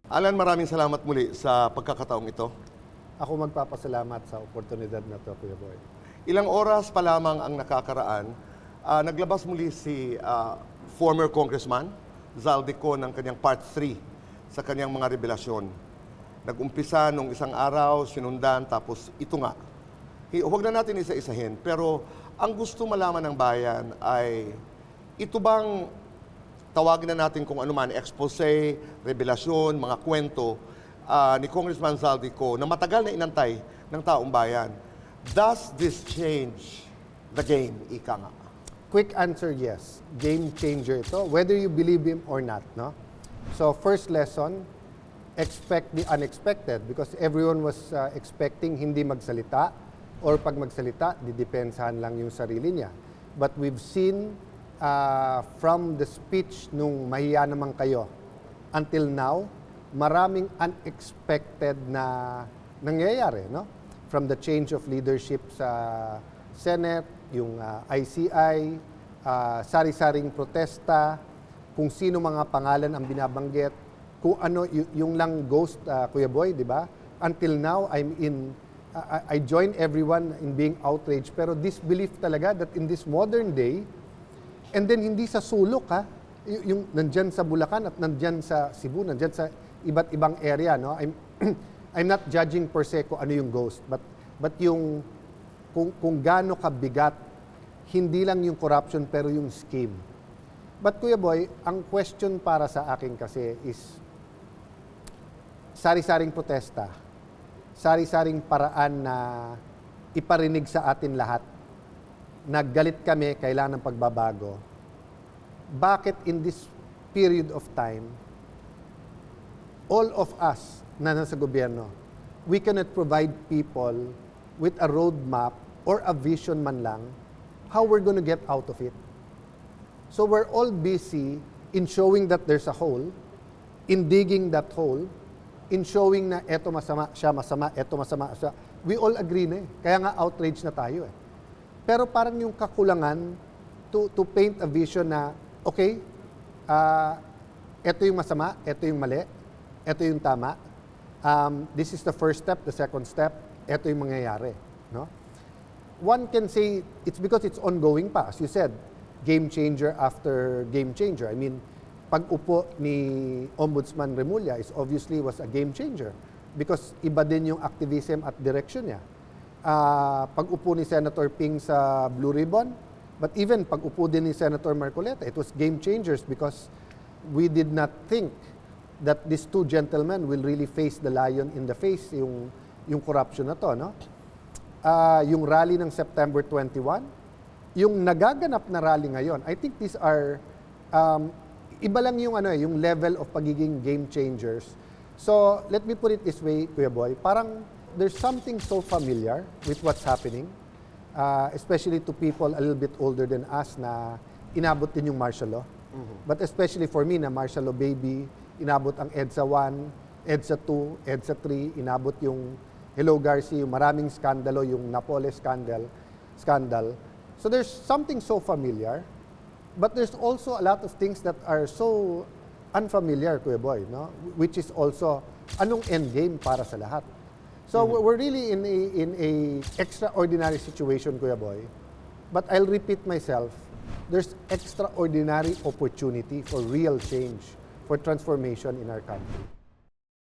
Alan, maraming salamat muli sa pagkakataong ito. Ako magpapasalamat sa oportunidad na to, Kuya Boy. Ilang oras pa lamang ang nakakaraan, naglabas muli si former Congressman Zaldico ng kanyang Part 3 sa kanyang mga revelasyon. Nag-umpisa nung isang araw, sinundan, tapos ito nga. Huwag na natin isa-isahin, pero ang gusto malaman ng bayan ay ito bang tawagin na natin kung ano man, expose, revelasyon, mga kwento ni Congressman Zaldico na matagal na inantay ng taong bayan. Does this change the game, ika nga? Quick answer, yes. Game changer ito, whether you believe him or not. No? So first lesson, expect the unexpected because everyone was expecting hindi magsalita or pag magsalita, didepensahan lang yung sarili niya. But we've seen from the speech nung mahiya naman kayo until now, maraming unexpected na nangyayari, no? From the change of leadership sa Senate, yung ICI, sari-saring protesta, kung sino mga pangalan ang binabanggit, kung ano yung lang ghost, Kuya Boy, di ba? Until now, I join everyone in being outraged, pero this belief talaga that in this modern day, and then hindi sa sulok yung nandyan sa Bulacan at nandyan sa Cebu, nandyan sa iba't ibang area, no? I'm not judging per se kung ano yung ghost, but yung kung gaano kabigat, hindi lang yung corruption pero yung scheme. But Kuya Boy, ang question para sa akin kasi is sari-saring protesta, sari-saring paraan na iparinig sa atin lahat. Naggalit kami, kailangan ng pagbabago. Bakit in this period of time, all of us na nasa gobyerno, we cannot provide people with a roadmap or a vision man lang how we're going to get out of it. So we're all busy in showing that there's a hole, in digging that hole, in showing na eto masama, siya masama, eto masama, siya. We all agree na eh. Kaya nga outrage na tayo eh. Pero parang yung kakulangan to paint a vision na, okay, ito yung masama, ito yung mali, ito yung tama. This is the first step, the second step, ito yung mangyayari. No? One can say it's because it's ongoing pa. As you said, game changer after game changer. I mean, pag-upo ni Ombudsman Remulla is obviously was a game changer because iba din yung activism at direction niya. Pag-upo ni Senator Ping sa Blue Ribbon, but even pag-upo din ni Senator Marcoleta, it was game changers because we did not think that these two gentlemen will really face the lion in the face, yung corruption na to, no? Yung rally ng September 21, yung nagaganap na rally ngayon, I think these are, iba lang yung, yung level of pagiging game changers. So, let me put it this way, Kuya Boy, parang there's something so familiar with what's happening, especially to people a little bit older than us na inabot din yung martial law. Mm-hmm. But especially for me na martial law baby, inabot ang EDSA 1, EDSA 2, EDSA 3, inabot yung Hello Garcia, yung maraming skandalo, yung Napoles scandal. So there's something so familiar, but there's also a lot of things that are so unfamiliar, Kuya Boy, no? Which is also, anong endgame para sa lahat? So we're really in a extraordinary situation, Kuya Boy. But I'll repeat myself, there's extraordinary opportunity for real change, for transformation in our country.